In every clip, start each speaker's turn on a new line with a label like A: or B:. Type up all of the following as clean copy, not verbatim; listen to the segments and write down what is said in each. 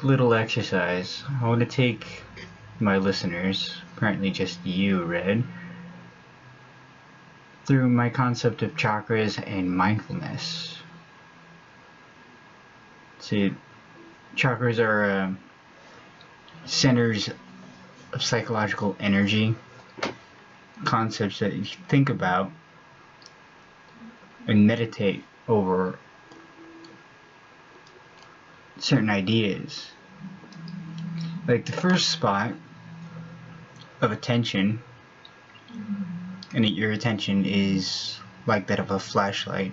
A: little exercise. I want to take my listeners, apparently just you, Red, through my concept of chakras and mindfulness. See, chakras are centers of psychological energy, concepts that you think about and meditate over certain ideas. Like the first spot of attention, and your attention is like that of a flashlight.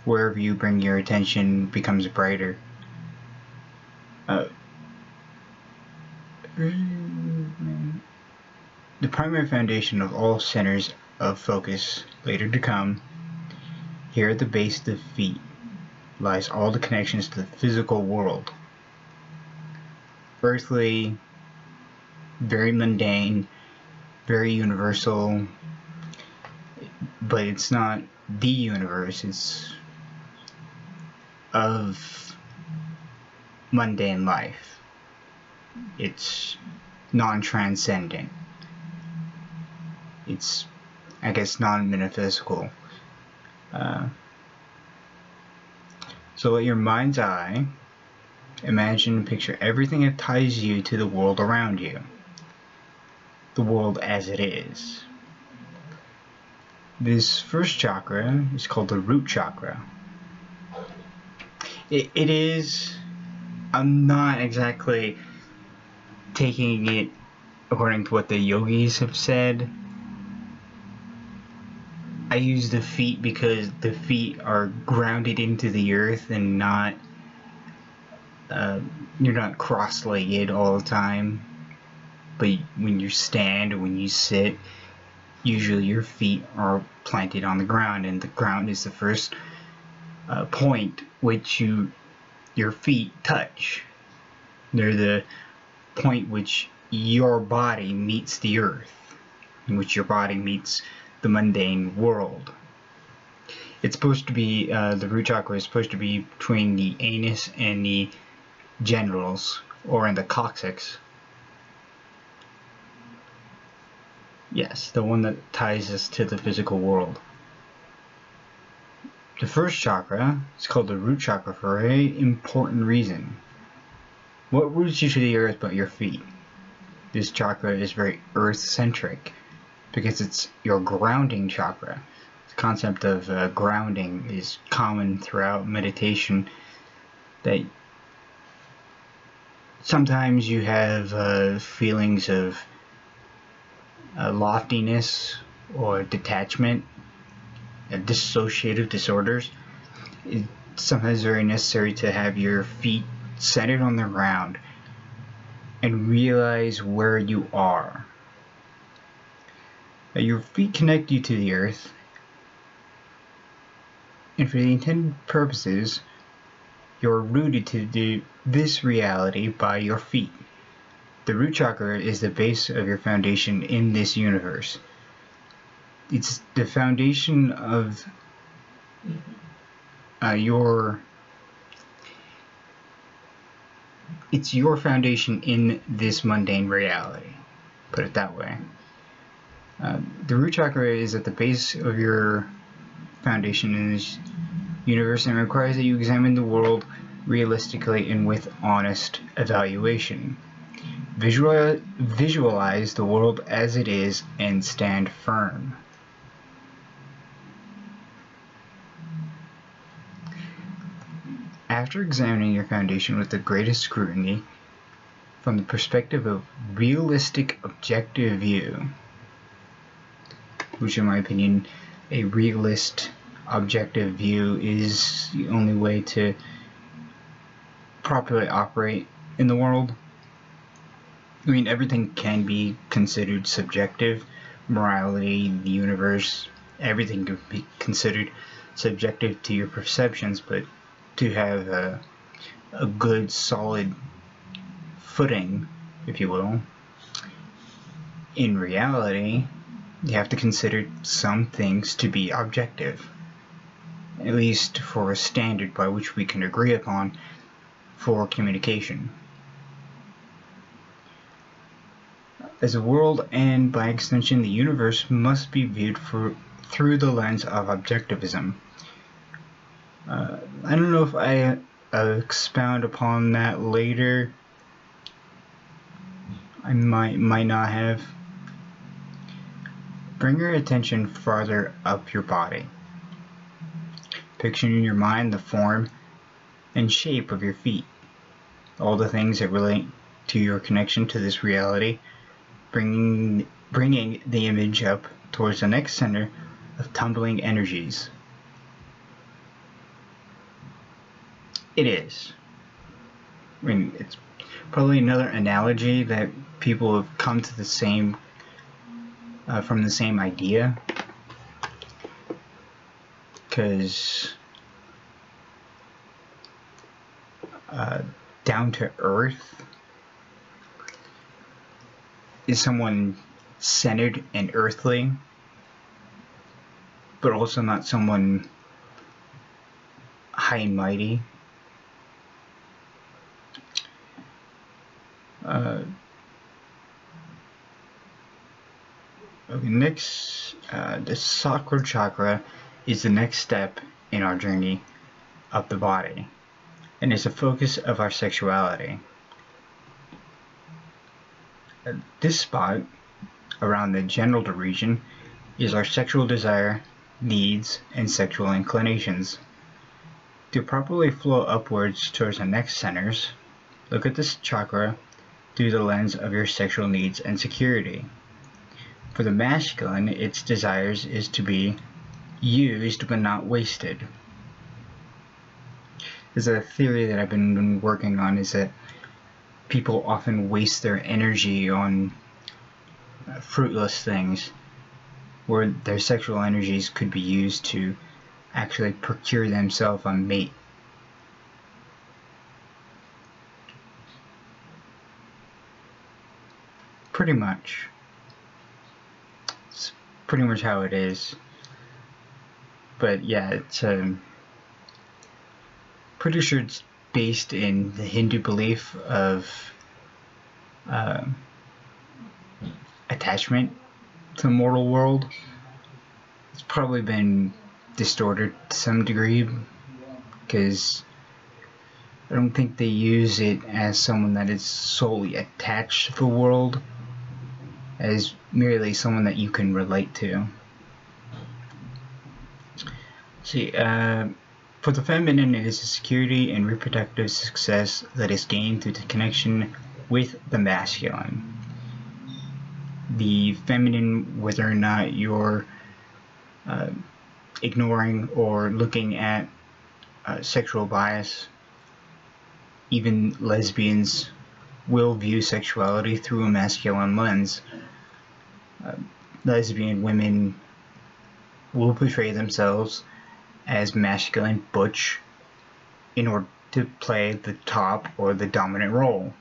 A: Wherever you bring your attention becomes brighter. The primary foundation of all centers of focus, later to come, here at the base of the feet, lies all the connections to the physical world. Earthly, very mundane, very universal, but it's not the universe, it's of mundane life. It's non-transcendent. It's, I guess, non-metaphysical. So let your mind's eye imagine and picture everything that ties you to the world around you. The world as it is. This first chakra is called the root chakra. It is, I'm not exactly taking it according to what the yogis have said. I use the feet because the feet are grounded into the earth and not, you're not cross-legged all the time. But when you stand or when you sit, usually your feet are planted on the ground, and the ground is the first point which your feet touch. They're the point which your body meets the earth, in which your body meets the mundane world. It's supposed to be, the root chakra is supposed to be between the anus and the genitals, or in the coccyx. Yes, the one that ties us to the physical world. The first chakra is called the root chakra for a very important reason. What roots you to the earth but your feet? This chakra is very earth-centric because it's your grounding chakra. The concept of grounding is common throughout meditation, that sometimes you have feelings of loftiness or detachment, dissociative disorders. It's sometimes very necessary to have your feet centered on the ground and realize where you are. Your feet connect you to the earth, and for the intended purposes, you're rooted to this reality by your feet. The root chakra is the base of your foundation in this universe. It's the foundation of it's your foundation in this mundane reality. Put it that way. The root chakra is at the base of your foundation in this universe and requires that you examine the world realistically and with honest evaluation. Visualize the world as it is and stand firm. After examining your foundation with the greatest scrutiny, from the perspective of realistic objective view, which in my opinion, a realist objective view is the only way to properly operate in the world. I mean, everything can be considered subjective. Morality, the universe, everything can be considered subjective to your perceptions, but to have a good, solid footing, if you will, in reality, you have to consider some things to be objective, at least for a standard by which we can agree upon for communication. as a world and, by extension, the universe must be viewed through the lens of objectivism. I don't know if I expound upon that later. I might not have. Bring your attention farther up your body. Picture in your mind the form and shape of your feet, all the things that relate to your connection to this reality, bringing the image up towards the next center of tumbling energies. It is. I mean, it's probably another analogy that people have come to the same, from the same idea, because down to earth is someone centered and earthly, but also not someone high and mighty. Okay, next, the sacral chakra is the next step in our journey up the body, and is the focus of our sexuality. This spot around the genital region is our sexual desire, needs, and sexual inclinations. To properly flow upwards towards the next centers, look at this chakra through the lens of your sexual needs and security. For the masculine, its desires is to be used but not wasted. There's a theory that I've been working on, is that people often waste their energy on fruitless things, where their sexual energies could be used to actually procure themselves a mate. Pretty much. It's pretty much how it is. But yeah, it's pretty sure it's based in the Hindu belief of attachment to the mortal world. It's probably been distorted to some degree, because I don't think they use it as someone that is solely attached to the world, as merely someone that you can relate to. See, for the feminine, it is a security and reproductive success that is gained through the connection with the masculine. The feminine, whether or not you're ignoring or looking at sexual bias, even lesbians will view sexuality through a masculine lens. Lesbian women will portray themselves as masculine, butch, in order to play the top or the dominant role.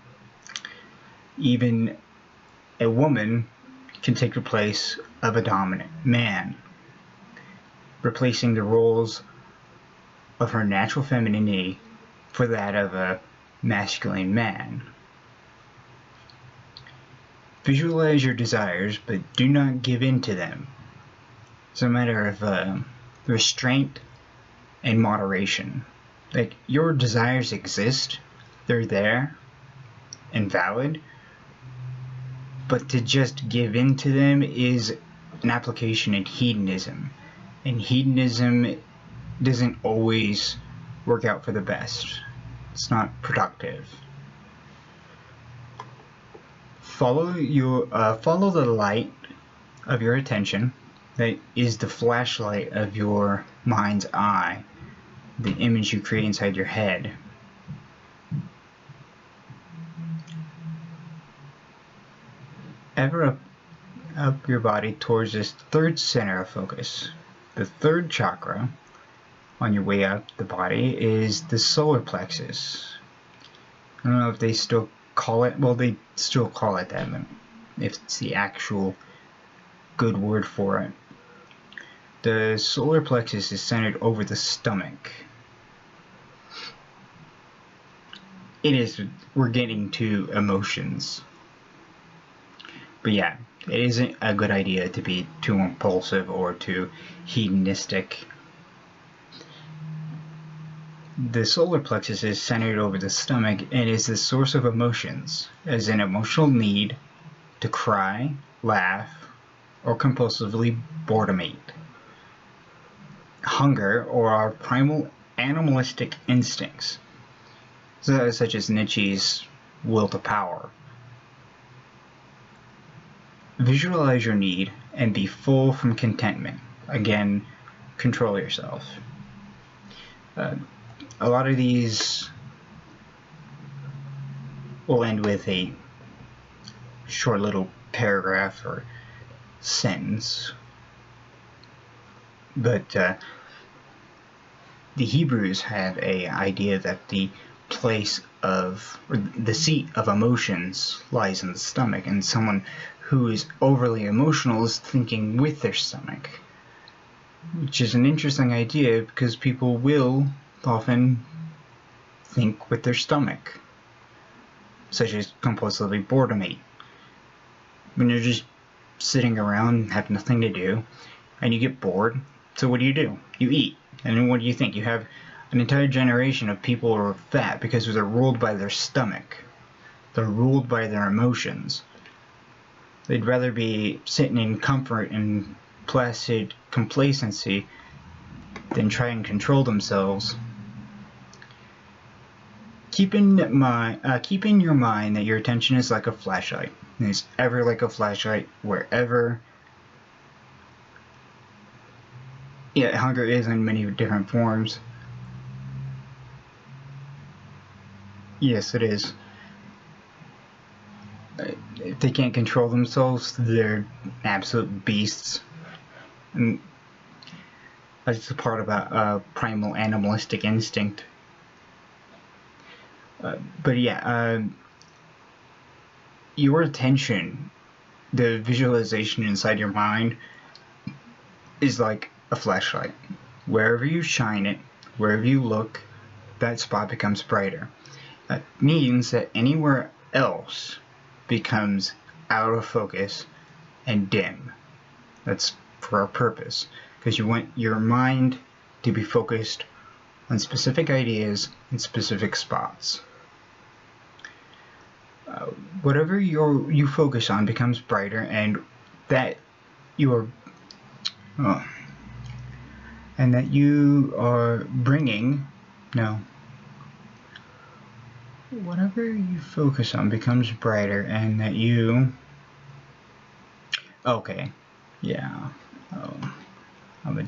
A: Even a woman can take the place of a dominant man, replacing the roles of her natural femininity for that of a masculine man. Visualize your desires, but do not give in to them. It's a matter of restraint and moderation. Like, your desires exist, they're there and valid, but to just give in to them is an application in hedonism, and hedonism doesn't always work out for the best. It's not productive. Follow the light of your attention, that is the flashlight of your mind's eye, the image you create inside your head. Ever up your body towards this third center of focus. The third chakra on your way up the body is the solar plexus. I don't know if they still call it, well, they still call it that, if it's the actual good word for it. The solar plexus is centered over the stomach. We're getting to emotions. But yeah, it isn't a good idea to be too impulsive or too hedonistic. The solar plexus is centered over the stomach and is the source of emotions, as an emotional need to cry, laugh, or compulsively boredomate. Hunger, or our primal animalistic instincts, such as Nietzsche's will to power. Visualize your need and be full from contentment. Again, control yourself. A lot of these will end with a short little paragraph or sentence. But the Hebrews had an idea that the place of, or the seat of emotions lies in the stomach, and someone who is overly emotional is thinking with their stomach, which is an interesting idea because people will often think with their stomach, such as compulsively boredomate. When you're just sitting around and have nothing to do, and you get bored, so what do? You eat. And then what do you think? You have an entire generation of people who are fat because they're ruled by their stomach. They're ruled by their emotions. They'd rather be sitting in comfort and placid complacency than try and control themselves. Keep in your mind that your attention is like a flashlight. And it's ever like a flashlight wherever. Yeah, hunger is in many different forms. Yes, it is. If they can't control themselves, they're absolute beasts. And that's the part about primal animalistic instinct. But yeah, your attention, the visualization inside your mind, is like a flashlight. Wherever you shine it, wherever you look, that spot becomes brighter. That means that anywhere else becomes out of focus and dim. That's for a purpose, because you want your mind to be focused on specific ideas in specific spots. Whatever you focus on becomes brighter, and that you are bringing. No. Whatever you focus on becomes brighter, and that you. Okay. Yeah. Oh, I'm a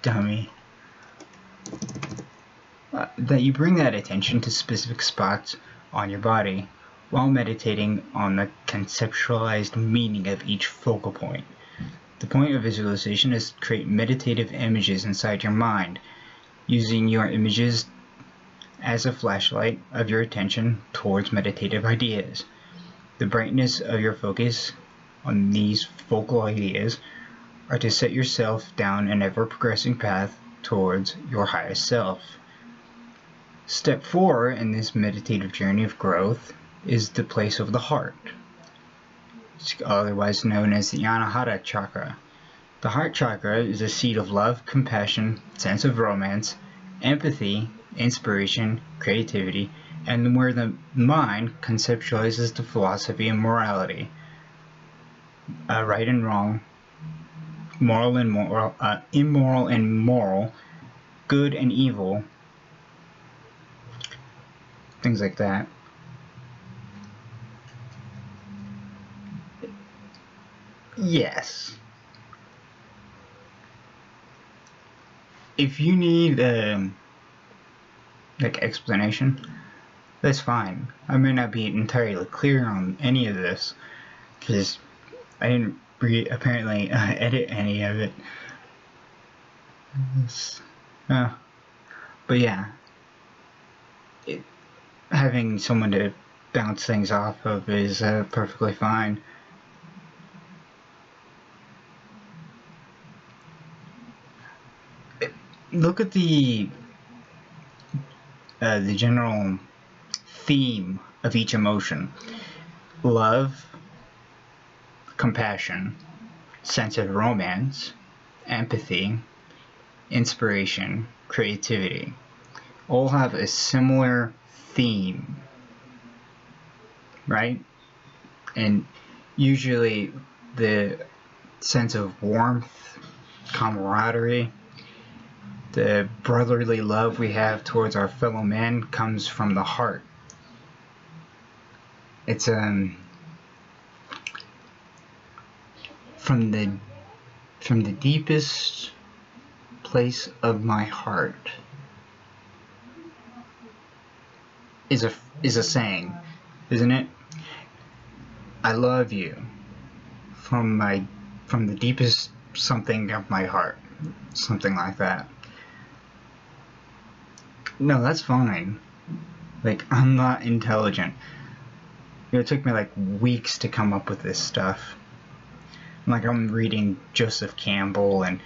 A: dummy. That you bring that attention to specific spots on your body while meditating on the conceptualized meaning of each focal point. The point of visualization is to create meditative images inside your mind, using your images as a flashlight of your attention towards meditative ideas. The brightness of your focus on these focal ideas are to set yourself down an ever-progressing path towards your highest self. Step 4 in this meditative journey of growth is the place of the heart, otherwise known as the Anahata chakra. The heart chakra is a seat of love, compassion, sense of romance, empathy, inspiration, creativity, and where the mind conceptualizes the philosophy and morality, right and wrong, moral and immoral and moral, good and evil, things like that. Yes. If you need explanation, that's fine. I may not be entirely clear on any of this because I didn't apparently edit any of it. But yeah, having someone to bounce things off of is perfectly fine. Look at the general theme of each emotion. Love, compassion, sense of romance, empathy, inspiration, creativity, all have a similar theme, right? And usually the sense of warmth, camaraderie, the brotherly love we have towards our fellow man comes from the heart. It's from the deepest place of my heart is a saying, isn't it? I love you from the deepest something of my heart, something like that. No, that's fine. Like, I'm not intelligent. It took me like weeks to come up with this stuff. Like, I'm reading Joseph Campbell and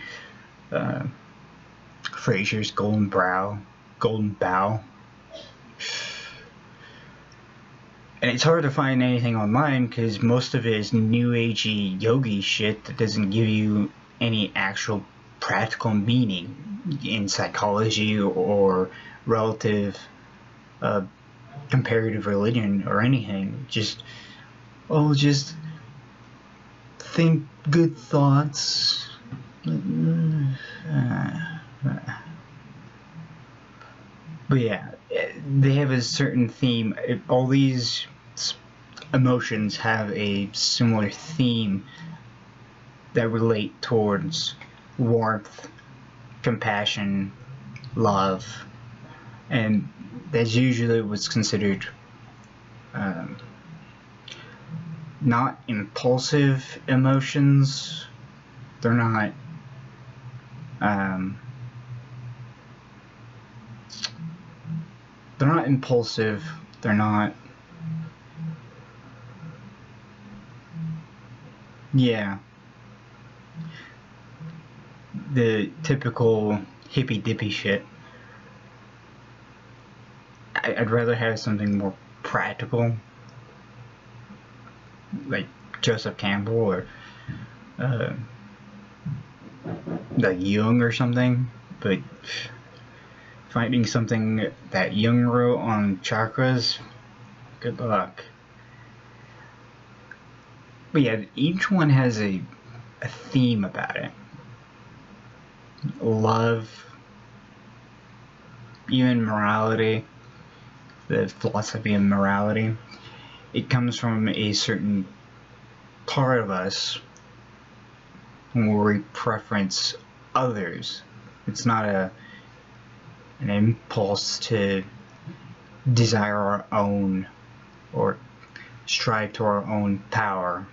A: Fraser's Golden Bough. And it's hard to find anything online because most of it is new agey yogi shit that doesn't give you any actual practical meaning in psychology or relative comparative religion or anything. Just think good thoughts. But yeah, they have a certain theme. All these emotions have a similar theme that relate towards warmth, compassion, love, and that's usually what's considered not impulsive emotions. They're not impulsive. They're not. Yeah. The typical hippy dippy shit. I'd rather have something more practical, like Joseph Campbell or like Jung or something. But finding something that Jung wrote on chakras, good luck. But yeah, each one has a theme about it. Love, even morality, the philosophy of morality. It comes from a certain part of us where we preference others. It's not an impulse to desire our own or strive to our own power.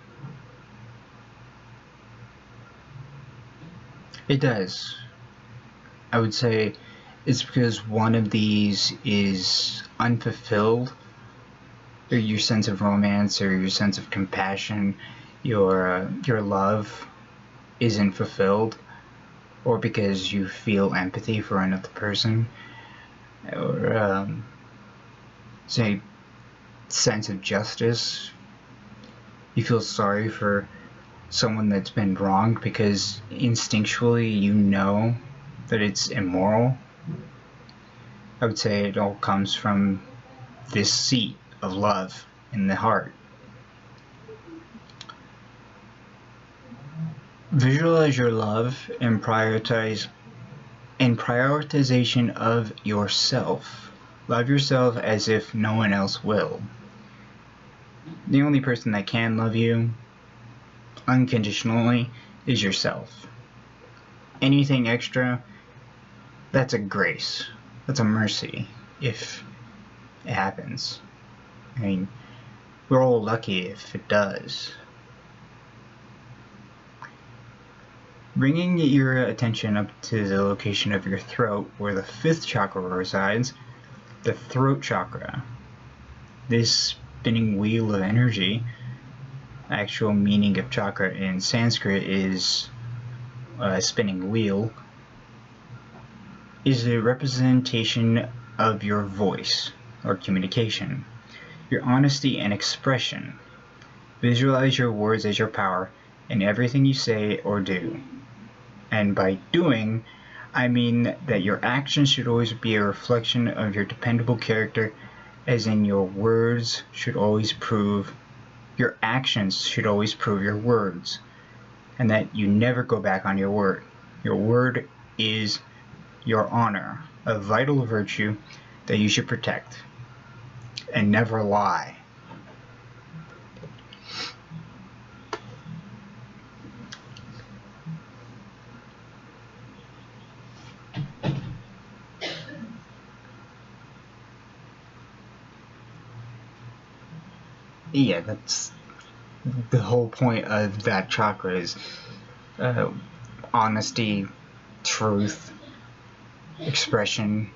A: It does. I would say it's because one of these is unfulfilled, or your sense of romance or your sense of compassion, your love isn't fulfilled, or because you feel empathy for another person, or say sense of justice. You feel sorry for someone that's been wronged because instinctually you know that it's immoral. I would say it all comes from this seat of love in the heart. Visualize your love and prioritization of yourself. Love yourself as if no one else will. The only person that can love you unconditionally is yourself. Anything extra, that's a grace. That's a mercy if it happens. I mean, we're all lucky if it does. Bringing your attention up to the location of your throat where the 5th chakra resides, the throat chakra. This spinning wheel of energy, actual meaning of chakra in Sanskrit is spinning wheel, is a representation of your voice or communication, your honesty and expression. Visualize your words as your power in everything you say or do. And by doing, I mean that your actions should always be a reflection of your dependable character, as in your actions should always prove your words, and that you never go back on your word. Your word is your honor, a vital virtue that you should protect, and never lie. Yeah, that's the whole point of that chakra is honesty, truth, expression,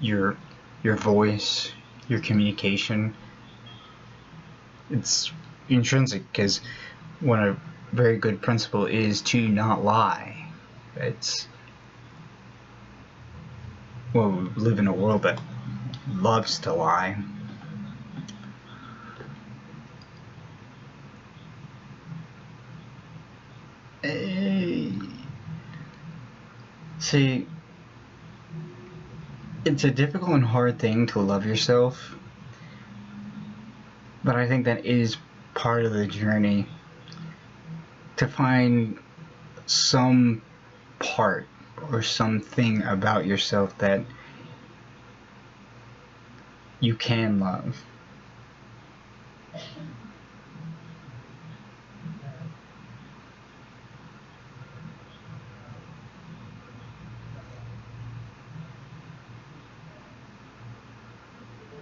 A: your voice, your communication. It's intrinsic because one very good principle is to not lie. We live in a world that loves to lie. See, it's a difficult and hard thing to love yourself, but I think that is part of the journey, to find some part or something about yourself that you can love.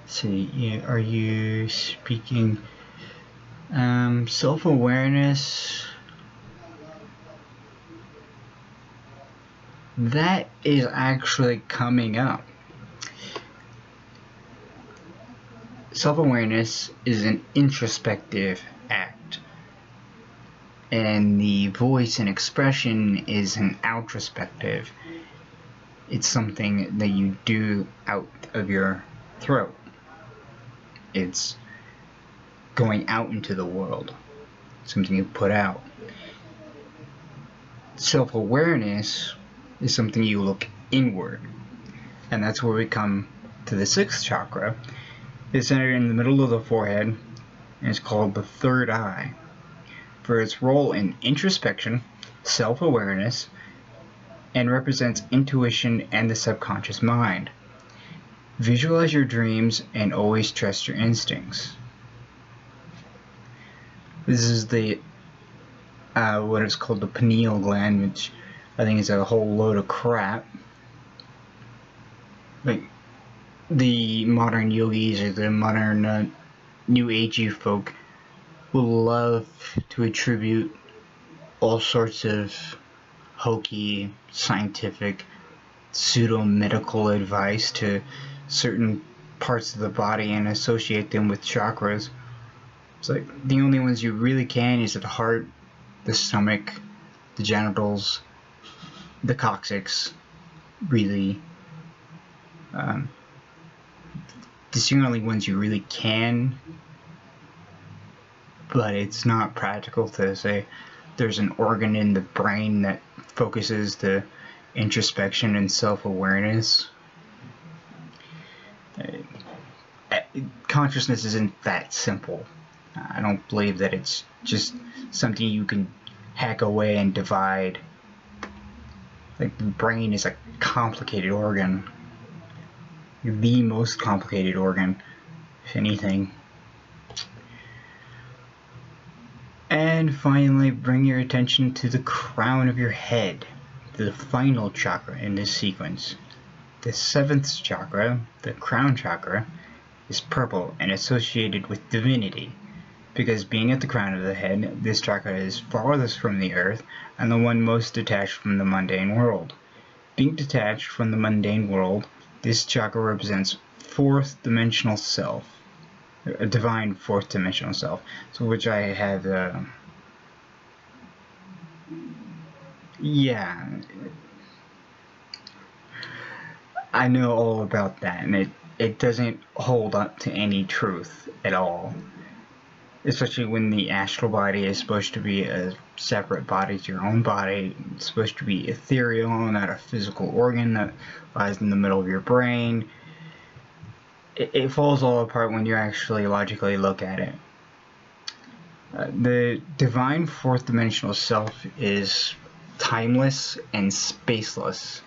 A: See, are you speaking self-awareness? That is actually coming up. Self-awareness is an introspective act, and the voice and expression is an outrospective. It's something that you do out of your throat. It's going out into the world, something you put out. Self-awareness is something you look inward, and that's where we come to the sixth chakra. It's centered in the middle of the forehead, and it's called the third eye, for its role in introspection, self-awareness, and represents intuition and the subconscious mind. Visualize your dreams and always trust your instincts. This is the what is called the pineal gland, which I think is a whole load of crap. Like the modern yogis or the modern new agey folk will love to attribute all sorts of hokey, scientific, pseudo-medical advice to certain parts of the body and associate them with chakras. It's like the only ones you really can is the heart, the stomach, the genitals, the coccyx, really. These are the only ones you really can, but it's not practical to say there's an organ in the brain that focuses the introspection and self-awareness. Consciousness isn't that simple. I don't believe that it's just something you can hack away and divide. Like, the brain is a complicated organ. The most complicated organ, if anything. And finally, bring your attention to the crown of your head, the final chakra in this sequence. The seventh chakra, the crown chakra, is purple and associated with divinity, because being at the crown of the head, this chakra is farthest from the earth and the one most detached from the mundane world. Being detached from the mundane world, this chakra represents fourth dimensional self, a divine fourth dimensional self, so which I have I know all about that, and it doesn't hold up to any truth at all. especially when the astral body is supposed to be a separate body to your own body. It's supposed to be ethereal, not a physical organ that lies in the middle of your brain. It falls all apart when you actually logically look at it. The divine fourth dimensional self is timeless and spaceless.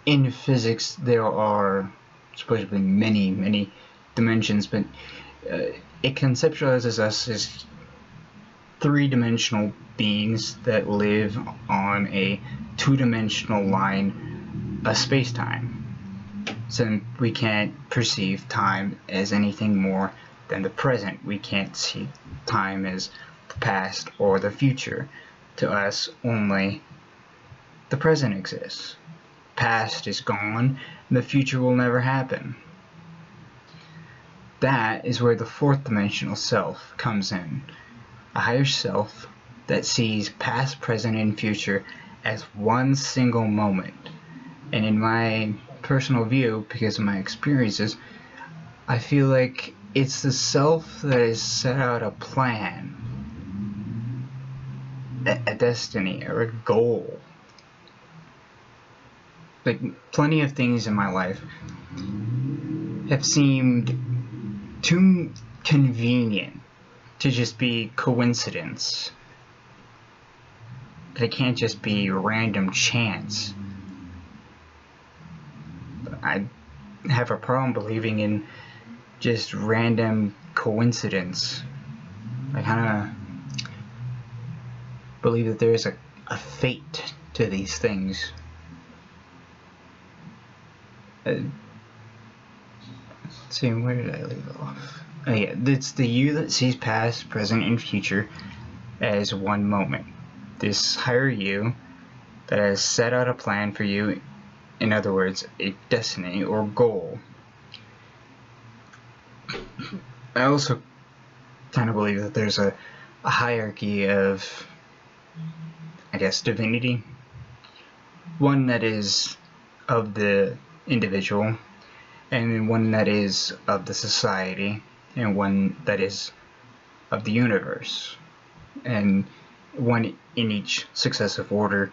A: In physics, there are supposedly many dimensions, but it conceptualizes us as three-dimensional beings that live on a two-dimensional line of space-time. So we can't perceive time as anything more than the present. We can't see time as the past or the future. To us, only the present exists. Past is gone, and the future will never happen. That is where the fourth dimensional self comes in. A higher self that sees past, present, and future as one single moment. And in my personal view, because of my experiences, I feel like it's the self that has set out a plan, a destiny, or a goal. Like, plenty of things in my life have seemed too convenient to just be coincidence. But it can't just be random chance. I have a problem believing in just random coincidence. I kind of believe that there's a fate to these things. Let's see, where did I leave off? Oh yeah, it's the you that sees past, present, and future as one moment. This higher you that has set out a plan for you, in other words, a destiny or goal. I also kind of believe that there's a hierarchy of, I guess, divinity. One that is of the individual, and one that is of the society, and one that is of the universe. And one in each successive order.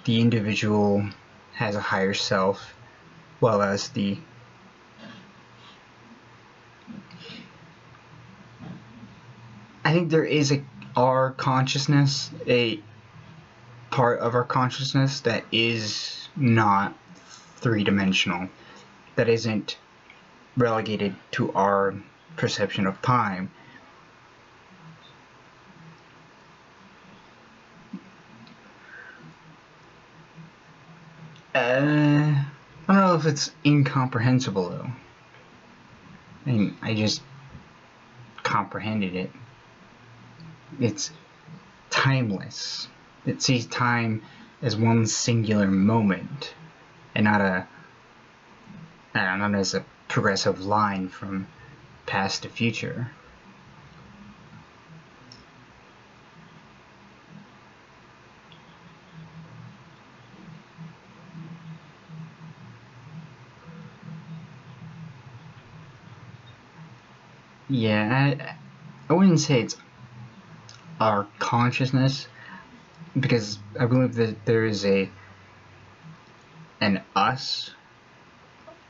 A: The individual has a higher self, while as I think there is our consciousness, a part of our consciousness that is not three-dimensional, that isn't relegated to our perception of time. I don't know if it's incomprehensible though. I mean, I just comprehended it. It's timeless. It sees time as one singular moment, and not as a progressive line from past to future. Yeah, I wouldn't say it's our consciousness, because I believe that there is an us,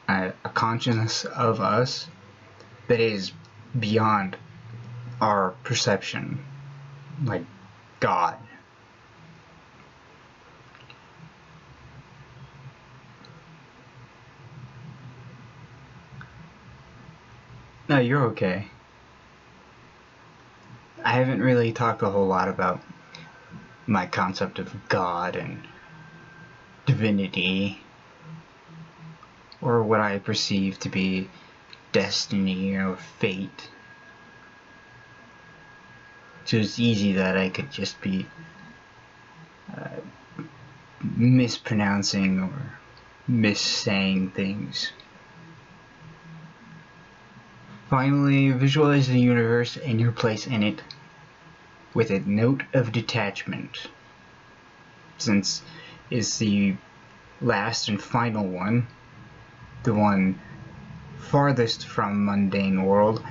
A: a consciousness of us that is beyond our perception, like God. No, you're okay. I haven't really talked a whole lot about my concept of God and divinity, or what I perceive to be destiny or fate. So it's easy that I could just be mispronouncing or missaying things. Finally, visualize the universe and your place in it with a note of detachment. Since it's the last and final one, the one farthest from mundane world,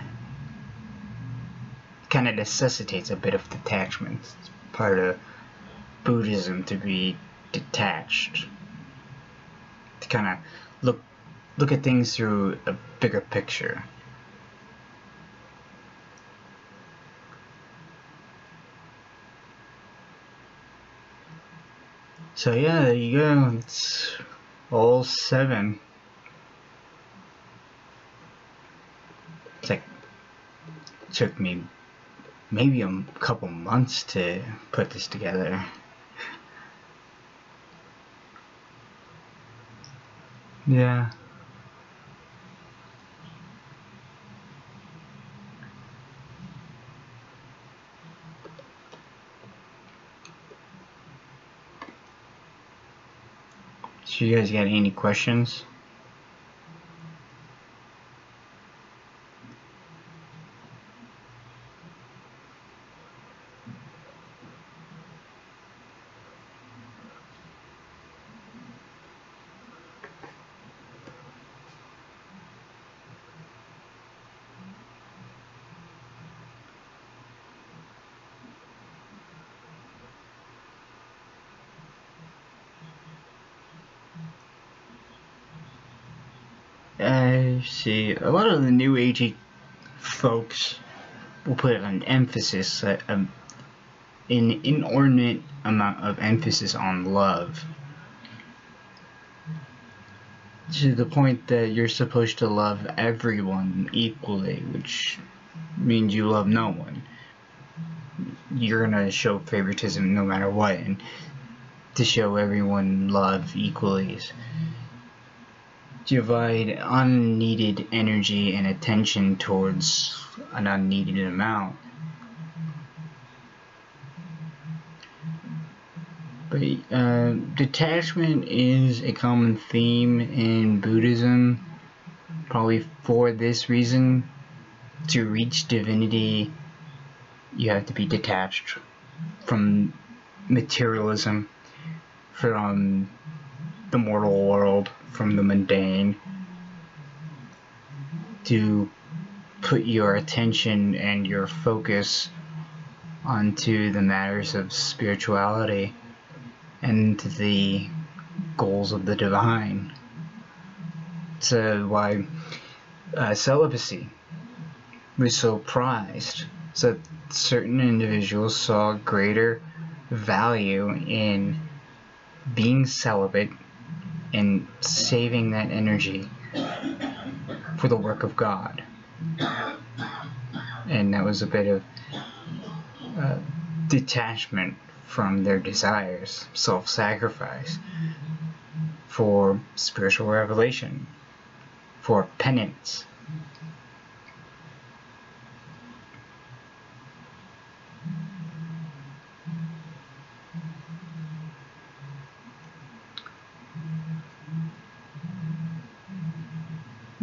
A: kind of necessitates a bit of detachment. It's part of Buddhism to be detached, to kind of look at things through a bigger picture. So yeah, there you go. It's all 7. It's like, it took me maybe a couple months to put this together. Yeah. So you guys got any questions? I see. A lot of the new agey folks will put an emphasis, an inordinate amount of emphasis on love, to the point that you're supposed to love everyone equally, which means you love no one. You're gonna show favoritism no matter what, and to show everyone love equally is divide unneeded energy and attention towards an unneeded amount. But detachment is a common theme in Buddhism, probably for this reason. To reach divinity, you have to be detached from materialism, from the mortal world, from the mundane, to put your attention and your focus onto the matters of spirituality and the goals of the divine. So why celibacy was so prized. So certain individuals saw greater value in being celibate and saving that energy for the work of God. And that was a bit of detachment from their desires, self-sacrifice, for spiritual revelation, for penance.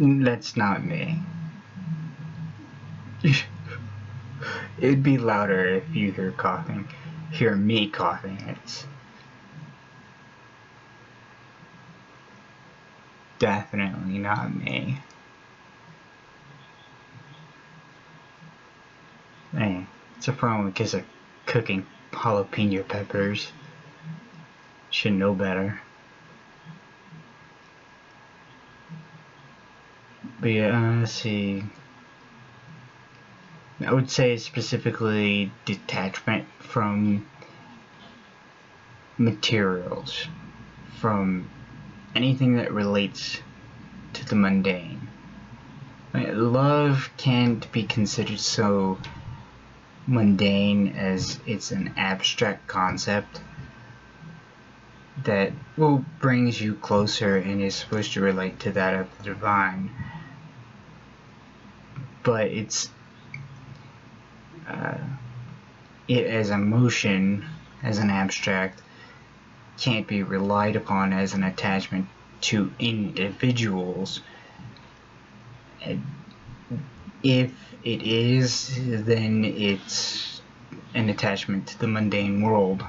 A: That's not me. It'd be louder if you hear me coughing. It's definitely not me. Hey, it's a problem because of cooking jalapeno peppers. Should know better. But yeah, let's see. I would say specifically detachment from materials, from anything that relates to the mundane. Love can't be considered so mundane as it's an abstract concept that brings you closer and is supposed to relate to that of the divine. But it's it as emotion, as an abstract, can't be relied upon as an attachment to individuals. If it is, then it's an attachment to the mundane world.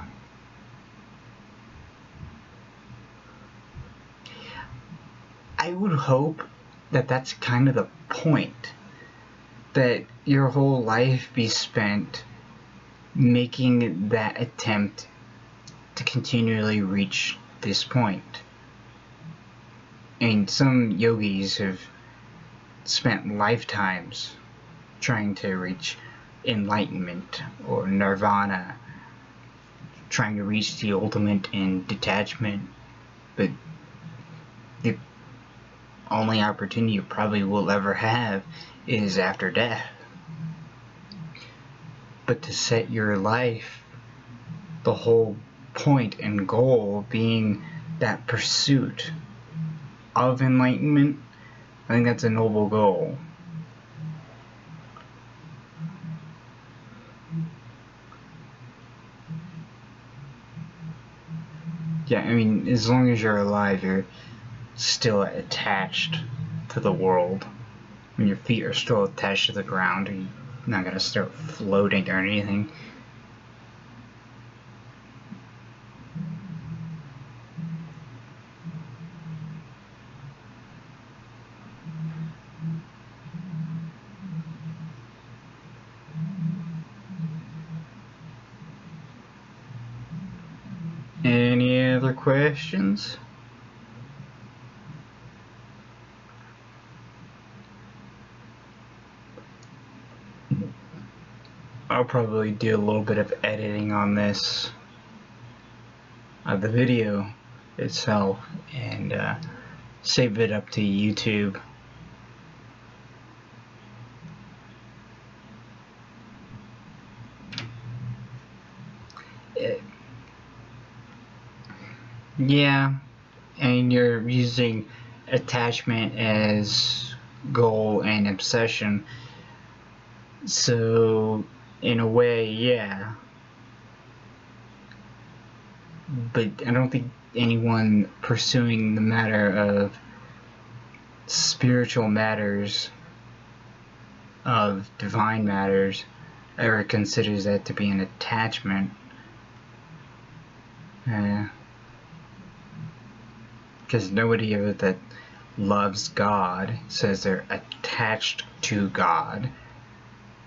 A: I would hope that that's kind of the point. that your whole life be spent making that attempt to continually reach this point. And some yogis have spent lifetimes trying to reach enlightenment or nirvana, trying to reach the ultimate in detachment, but the only opportunity you probably will ever have is after death. But to set your life, the whole point and goal being that pursuit of enlightenment, I think that's a noble goal. Yeah, I mean, as long as you're alive, you're still attached to the world. When your feet are still attached to the ground, you're not gonna start floating or anything. Any other questions? I'll probably do a little bit of editing on this, the video itself, and save it up to YouTube. Yeah, and you're using attachment as goal and obsession, so in a way, yeah. But I don't think anyone pursuing the matter of spiritual matters, of divine matters, ever considers that to be an attachment. Because nobody ever that loves God says they're attached to God.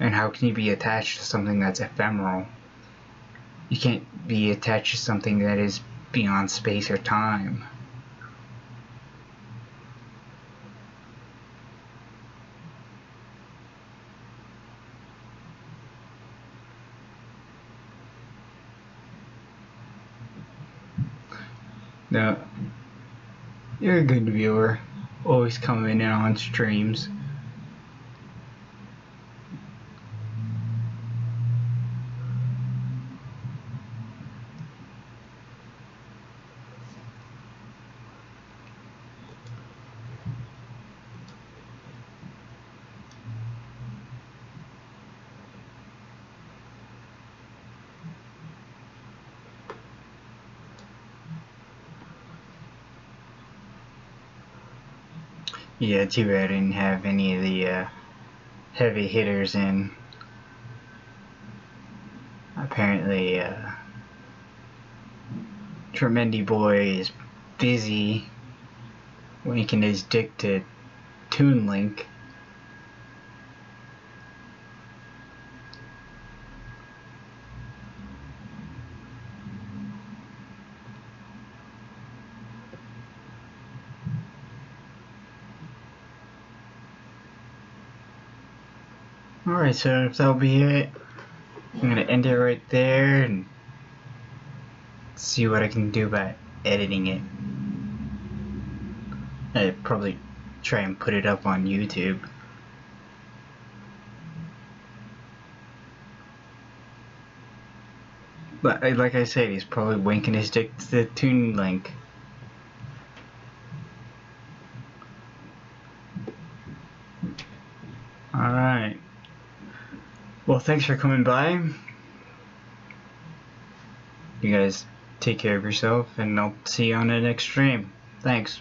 A: And how can you be attached to something that's ephemeral? You can't be attached to something that is beyond space or time. No, you're a good viewer. Always coming in on streams. Yeah, too bad I didn't have any of the heavy hitters in. Apparently, Tremendy Boy is busy winking his dick to Toon Link. Alright, so that'll be it. I'm gonna end it right there and see what I can do about editing it. I'd probably try and put it up on YouTube. But like I said, he's probably winking his dick to the Toon Link. Alright. Well, thanks for coming by. You guys take care of yourself, and I'll see you on the next stream. Thanks.